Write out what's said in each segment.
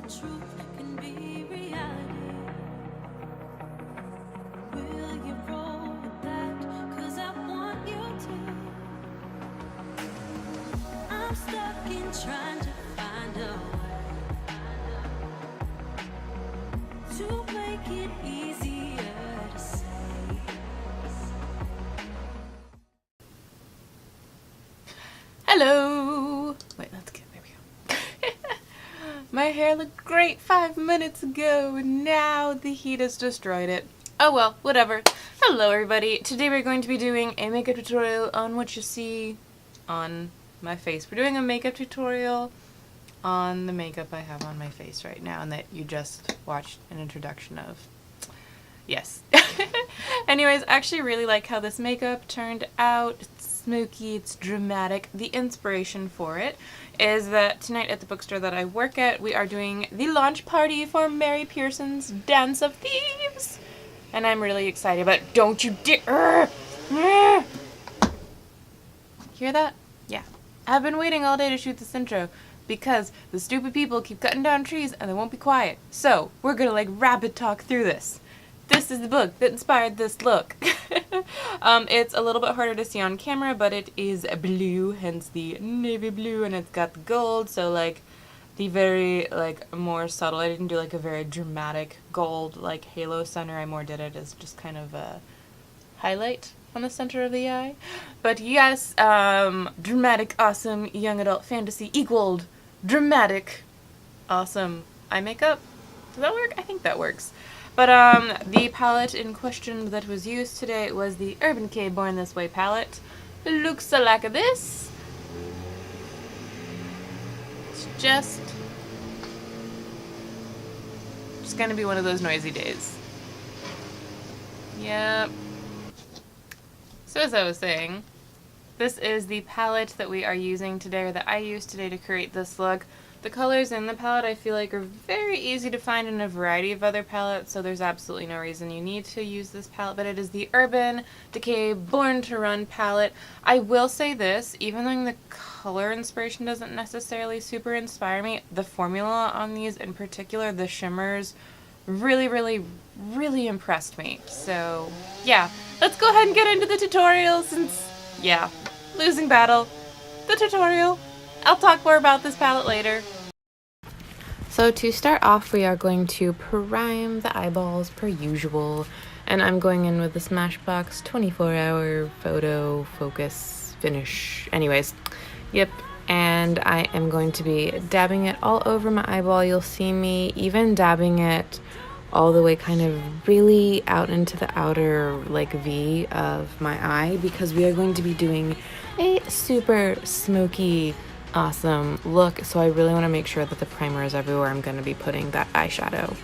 truth can be reality. Will you roll with that? 'Cause I want you to. I'm stuck in trying to find a way to make it easier to say. Hello! Wait, let's get, there we go. My hair looked great 5 minutes ago, and now the heat has destroyed it. Oh well, whatever. Hello everybody. Today we're going to be doing a makeup tutorial on what you see on my face. We're doing a makeup tutorial on the makeup I have on my face right now and that you just watched an introduction of. Yes. Anyways, I actually really like how this makeup turned out. It's smoky, it's dramatic. The inspiration for it is that tonight at the bookstore that I work at, we are doing the launch party for Mary Pearson's Dance of Thieves. And I'm really excited, but don't you dare! Hear that? Yeah. I've been waiting all day to shoot this intro because the stupid people keep cutting down trees and they won't be quiet. So, we're gonna like rapid talk through this. This is the book that inspired this look. It's a little bit harder to see on camera, but it is blue, hence the navy blue, and it's got the gold, so like the very like more subtle. I didn't do like a very dramatic gold like halo center. I more did it as just kind of a highlight on the center of the eye. But yes, dramatic, awesome, young adult fantasy equaled dramatic, awesome eye makeup. Does that work? I think that works. But the palette in question that was used today was the Urban Decay Born This Way palette. It looks like this. It's just gonna be one of those noisy days. Yep. So as I was saying, this is the palette that we are using today, or that I used today to create this look. The colors in the palette I feel like are very easy to find in a variety of other palettes, so there's absolutely no reason you need to use this palette, but it is the Urban Decay Born to Run palette. I will say this, even though the color inspiration doesn't necessarily super inspire me, the formula on these in particular, the shimmers, really impressed me. So yeah, let's go ahead and get into the tutorial since, yeah, losing battle, the tutorial. I'll talk more about this palette later. So to start off, we are going to prime the eyeballs per usual, and I'm going in with the Smashbox 24-hour photo focus finish. Anyways, yep, and I am going to be dabbing it all over my eyeball. You'll see me even dabbing it all the way kind of really out into the outer like V of my eye, because we are going to be doing a super smoky awesome look, so I really want to make sure that the primer is everywhere I'm going to be putting that eyeshadow.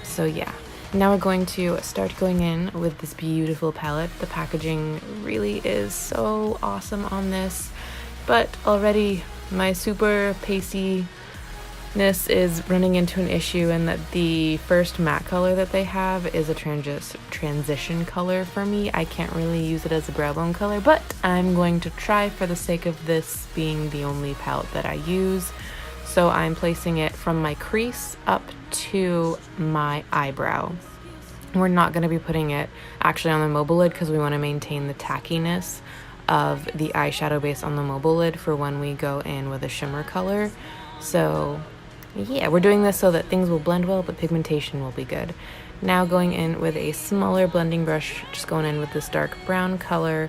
So yeah, now we're going to start going in with this beautiful palette. The packaging really is so awesome on this, but already my super pastiness is running into an issue in that the first matte color that they have is a transition color for me. I can't really use it as a brow bone color, but I'm going to try for the sake of this being the only palette that I use. So I'm placing it from my crease up to my eyebrow. We're not going to be putting it actually on the mobile lid because we want to maintain the tackiness of the eyeshadow base on the mobile lid for when we go in with a shimmer color. So yeah, we're doing this so that things will blend well, but pigmentation will be good. Now going in with a smaller blending brush, just going in with this dark brown color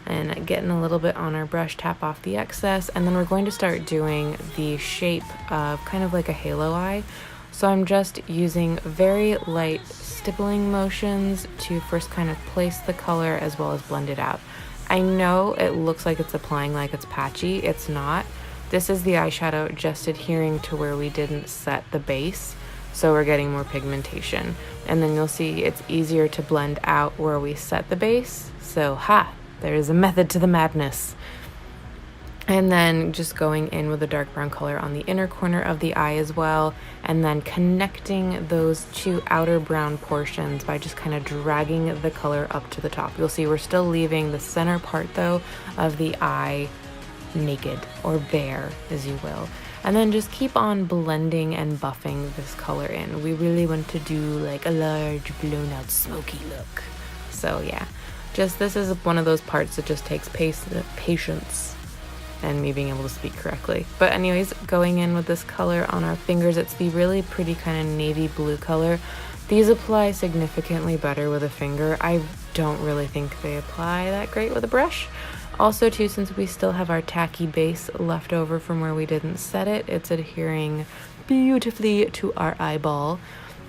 and getting a little bit on our brush, tap off the excess, and then we're going to start doing the shape of kind of like a halo eye. So I'm just using very light stippling motions to first kind of place the color as well as blend it out. I know it looks like it's applying like it's patchy, it's not. This is the eyeshadow just adhering to where we didn't set the base, so we're getting more pigmentation. And then you'll see it's easier to blend out where we set the base. So there is a method to the madness. And then just going in with a dark brown color on the inner corner of the eye as well, and then connecting those two outer brown portions by just kind of dragging the color up to the top. You'll see we're still leaving the center part though of the eye naked, or bare as you will. and then just keep on blending and buffing this color in. We really want to do like a large blown out smoky look. So yeah, just this is one of those parts that just takes patience and me being able to speak correctly. But anyways, going in with this color on our fingers, it's the really pretty kind of navy blue color. These apply significantly better with a finger. I don't really think they apply that great with a brush. Also too, since we still have our tacky base left over from where we didn't set it, it's adhering beautifully to our eyeball.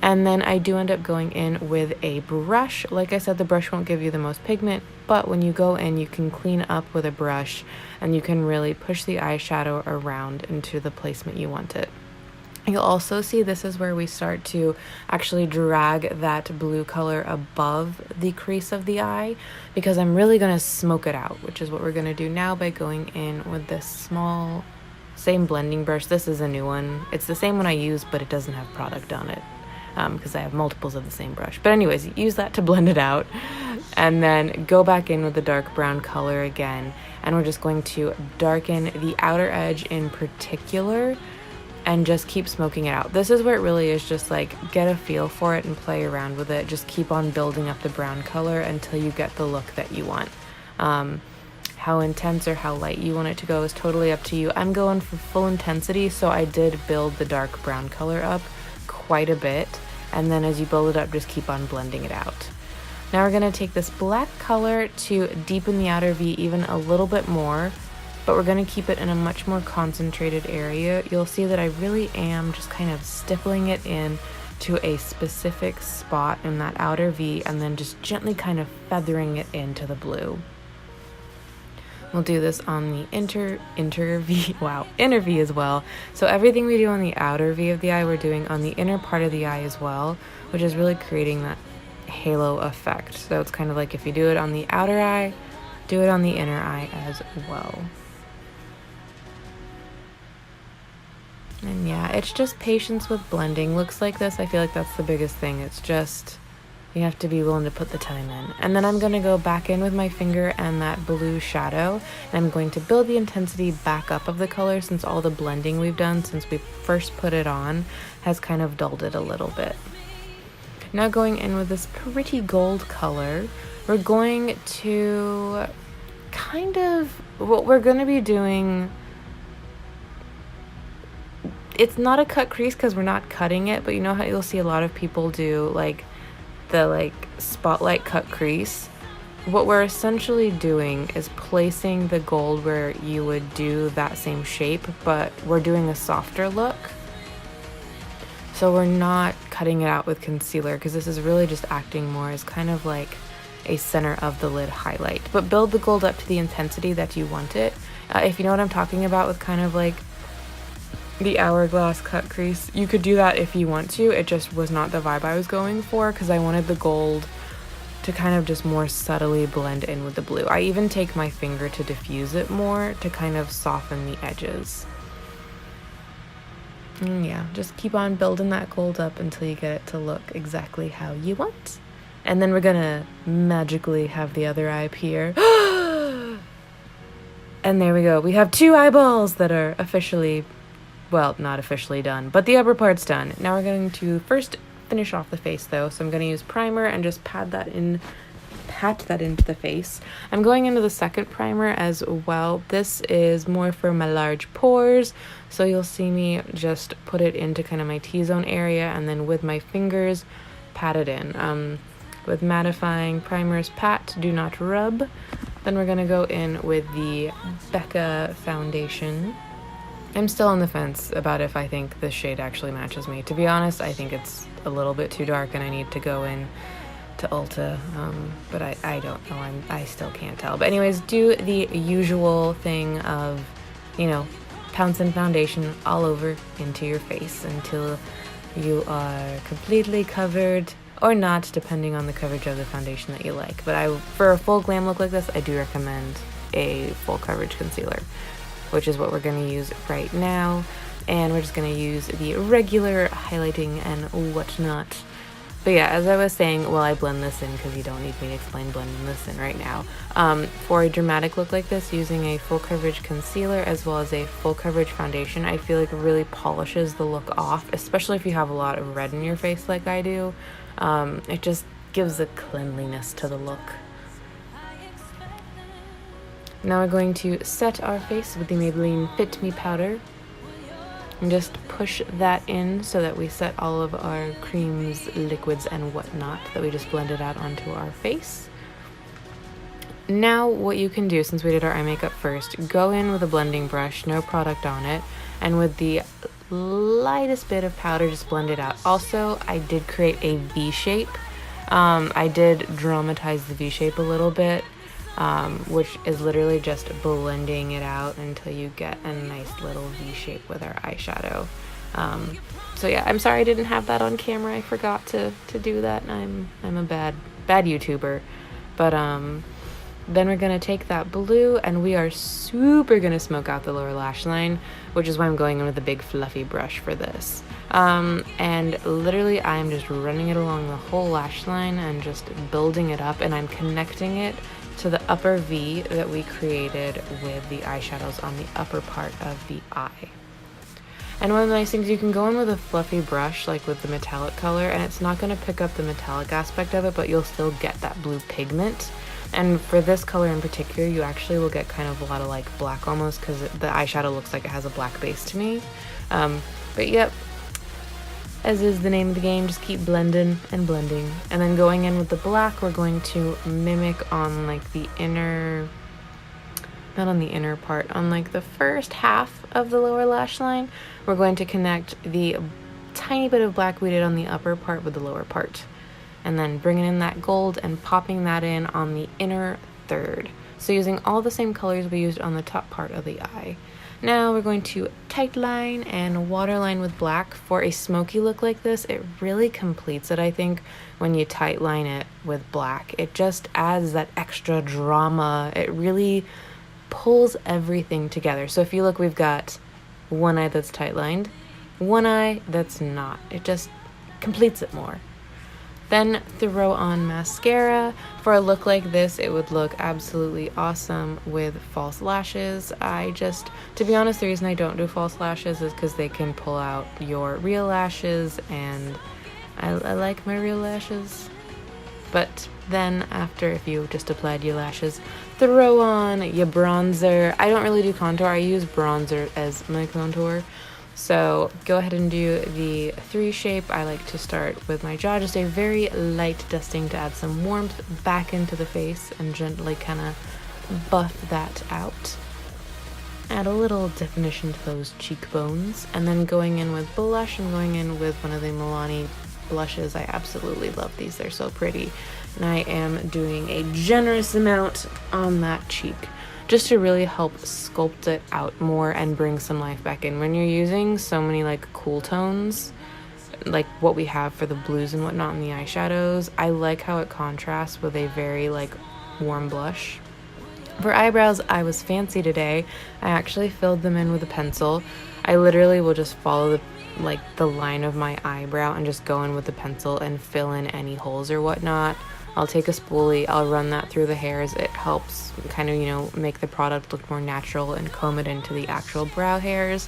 And then I do end up going in with a brush. Like I said, the brush won't give you the most pigment, but when you go in, you can clean up with a brush and you can really push the eyeshadow around into the placement you want it. You'll also see this is where we start to actually drag that blue color above the crease of the eye, because I'm really going to smoke it out, which is what we're going to do now by going in with this small, same blending brush. This is a new one. It's the same one I use, but it doesn't have product on it because I have multiples of the same brush. But anyways, use that to blend it out and then go back in with the dark brown color again. And we're just going to darken the outer edge in particular and just keep smoking it out. This is where it really is just like get a feel for it and play around with it. Just keep on building up the brown color until you get the look that you want. How intense or how light you want it to go is totally up to you. I'm going for full intensity, so I did build the dark brown color up quite a bit, and then as you build it up, just keep on blending it out. Now we're going to take this black color to deepen the outer V even a little bit more, but we're going to keep it in a much more concentrated area. You'll see that I really am just kind of stippling it in to a specific spot in that outer V and then just gently kind of feathering it into the blue. We'll do this on the inner V as well. So everything we do on the outer V of the eye, we're doing on the inner part of the eye as well, which is really creating that halo effect. So it's kind of like if you do it on the outer eye, do it on the inner eye as well. And yeah, it's just patience with blending. Looks like this, I feel like that's the biggest thing. It's just, you have to be willing to put the time in. And then I'm going to go back in with my finger and that blue shadow, and I'm going to build the intensity back up of the color, since all the blending we've done since we first put it on has kind of dulled it a little bit. Now going in with this pretty gold color, we're going to kind of, what we're going to be doing, it's not a cut crease because we're not cutting it, but you know how you'll see a lot of people do like the spotlight cut crease? What we're essentially doing is placing the gold where you would do that same shape, but we're doing a softer look. So we're not cutting it out with concealer, because this is really just acting more as kind of like a center of the lid highlight. But build the gold up to the intensity that you want it. If you know what I'm talking about with kind of like the hourglass cut crease, you could do that if you want to. It just was not the vibe I was going for, because I wanted the gold to kind of just more subtly blend in with the blue. I even take my finger to diffuse it more to kind of soften the edges. And yeah, just keep on building that gold up until you get it to look exactly how you want. And then we're gonna magically have the other eye appear. And there we go. We have two eyeballs that are officially, well, not officially done, but the upper part's done. Now we're going to first finish off the face though. So I'm going to use primer and just pat that into the face. I'm going into the second primer as well. This is more for my large pores. So you'll see me just put it into kind of my T-zone area and then with my fingers pat it in. With mattifying primers, pat, do not rub. Then we're going to go in with the Becca foundation. I'm still on the fence about if I think this shade actually matches me. To be honest, I think it's a little bit too dark and I need to go in to Ulta, but I don't know. I still can't tell. But anyways, do the usual thing of, you know, pouncing foundation all over into your face until you are completely covered, or not, depending on the coverage of the foundation that you like. But for a full glam look like this, I do recommend a full coverage concealer, which is what we're going to use right now. And we're just going to use the regular highlighting and whatnot But yeah, as I was saying, well, I blend this in because you don't need me to explain blending this in right now. For a dramatic look like this, using a full coverage concealer as well as a full coverage foundation, I feel like it really polishes the look off, especially if you have a lot of red in your face like I do. It just gives a cleanliness to the look. Now we're going to set our face with the Maybelline Fit Me powder. And just push that in so that we set all of our creams, liquids, and whatnot that we just blended out onto our face. Now what you can do, since we did our eye makeup first, go in with a blending brush, no product on it, and with the lightest bit of powder, just blend it out. Also, I did create a V shape. I did dramatize the V shape a little bit. Which is literally just blending it out until you get a nice little V shape with our eyeshadow. So yeah, I'm sorry I didn't have that on camera. I forgot to do that. I'm a bad YouTuber. But then we're gonna take that blue and we are super gonna smoke out the lower lash line, which is why I'm going in with a big fluffy brush for this. And literally I'm just running it along the whole lash line and just building it up, and I'm connecting it to the upper V that we created with the eyeshadows on the upper part of the eye. And one of the nice things, you can go in with a fluffy brush like with the metallic color, and it's not going to pick up the metallic aspect of it, but you'll still get that blue pigment. And for this color in particular, you actually will get kind of a lot of like black almost, because the eyeshadow looks like it has a black base to me. But yep, as is the name of the game, just keep blending and blending. And then going in with the black, we're going to mimic on like the inner, not on the inner part, on like the first half of the lower lash line, we're going to connect the tiny bit of black we did on the upper part with the lower part. And then bringing in that gold and popping that in on the inner third. So using all the same colors we used on the top part of the eye. Now we're going to tight line and waterline with black. For a smoky look like this, it really completes it, I think, when you tight line it with black. It just adds that extra drama. It really pulls everything together. So if you look, we've got one eye that's tight lined, one eye that's not. It just completes it more. Then throw on mascara. For a look like this, it would look absolutely awesome with false lashes. To be honest, the reason I don't do false lashes is because they can pull out your real lashes, and I like my real lashes. But then after, if you just applied your lashes, throw on your bronzer. I don't really do contour. I use bronzer as my contour. So go ahead and do the 3 shape. I like to start with my jaw, just a very light dusting to add some warmth back into the face and gently kind of buff that out. Add a little definition to those cheekbones. And then going in with blush, I'm going in with one of the Milani blushes. I absolutely love these. They're so pretty. And I am doing a generous amount on that cheek, just to really help sculpt it out more and bring some life back in. When you're using so many like cool tones, like what we have for the blues and whatnot in the eyeshadows, I like how it contrasts with a very like warm blush. For eyebrows, I was fancy today. I actually filled them in with a pencil. I literally will just follow the line of my eyebrow and just go in with the pencil and fill in any holes or whatnot. I'll take a spoolie, I'll run that through the hairs. It helps kind of, make the product look more natural and comb it into the actual brow hairs.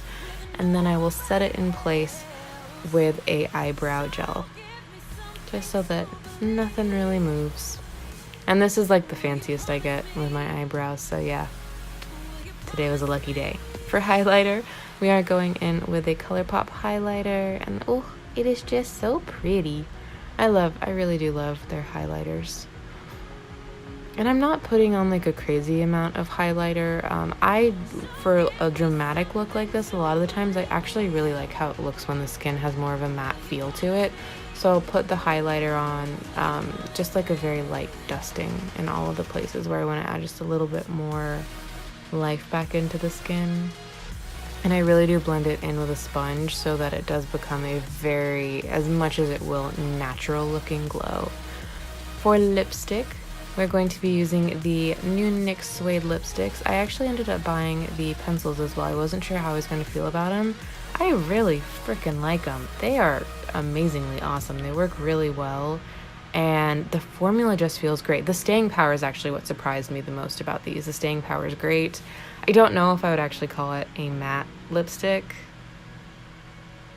And then I will set it in place with a eyebrow gel, just so that nothing really moves. And this is like the fanciest I get with my eyebrows, so yeah, today was a lucky day. For highlighter, we are going in with a ColourPop highlighter, and oh, it is just so pretty. I really do love their highlighters. And I'm not putting on like a crazy amount of highlighter. For a dramatic look like this, a lot of the times I actually really like how it looks when the skin has more of a matte feel to it. So I'll put the highlighter on, just like a very light dusting in all of the places where I want to add just a little bit more life back into the skin. And I really do blend it in with a sponge so that it does become a very, as much as it will, natural looking glow. For lipstick, we're going to be using the new NYX Suede lipsticks. I actually ended up buying the pencils as well. I wasn't sure how I was going to feel about them. I really freaking like them. They are amazingly awesome. They work really well, and the formula just feels great. The staying power is actually what surprised me the most about these. The staying power is great. I don't know if I would actually call it a matte lipstick,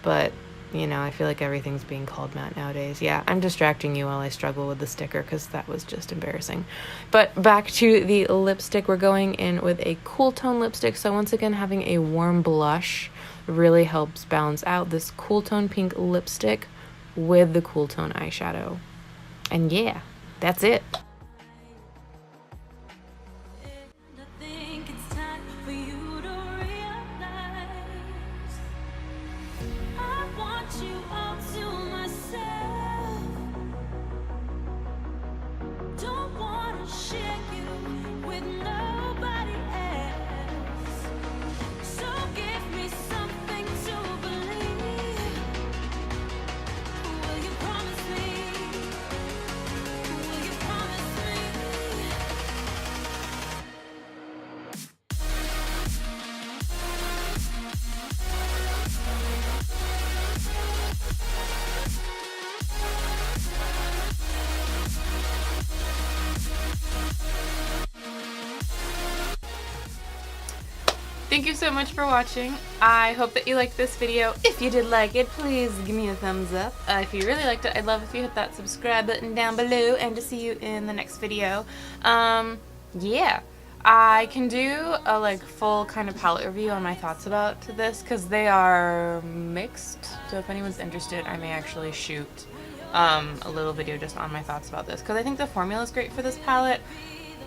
but you know, I feel like everything's being called matte nowadays. Yeah, I'm distracting you while I struggle with the sticker because that was just embarrassing. But back to the lipstick, we're going in with a cool tone lipstick. So once again, having a warm blush really helps balance out this cool tone pink lipstick with the cool tone eyeshadow. And yeah, that's it. I think it's time for you to realize I want you all to myself. Don't wanna share you with nobody else. So give me something to believe. Will you promise me? Will you promise me? Thank you so much for watching. I hope that you liked this video. If you did like it, please give me a thumbs up. If you really liked it, I'd love if you hit that subscribe button down below, and to see you in the next video. Yeah, I can do a like full kind of palette review on my thoughts about this because they are mixed. So if anyone's interested, I may actually shoot a little video just on my thoughts about this because I think the formula is great for this palette.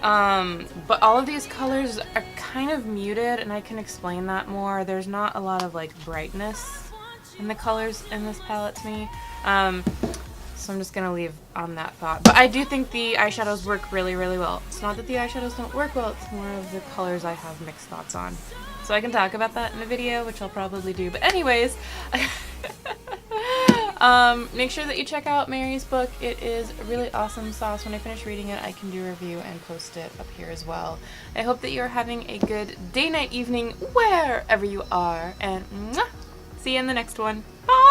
But all of these colors are kind of muted, and I can explain that more. There's not a lot of like brightness in the colors in this palette to me. So I'm just gonna leave on that thought. But I do think the eyeshadows work really, really well. It's not that the eyeshadows don't work well, it's more of the colors I have mixed thoughts on. So I can talk about that in a video, which I'll probably do. But anyways, make sure that you check out Mary's book. It is a really awesome sauce. When I finish reading it, I can do a review and post it up here as well. I hope that you're having a good day, night, evening, wherever you are. And mwah, see you in the next one. Bye!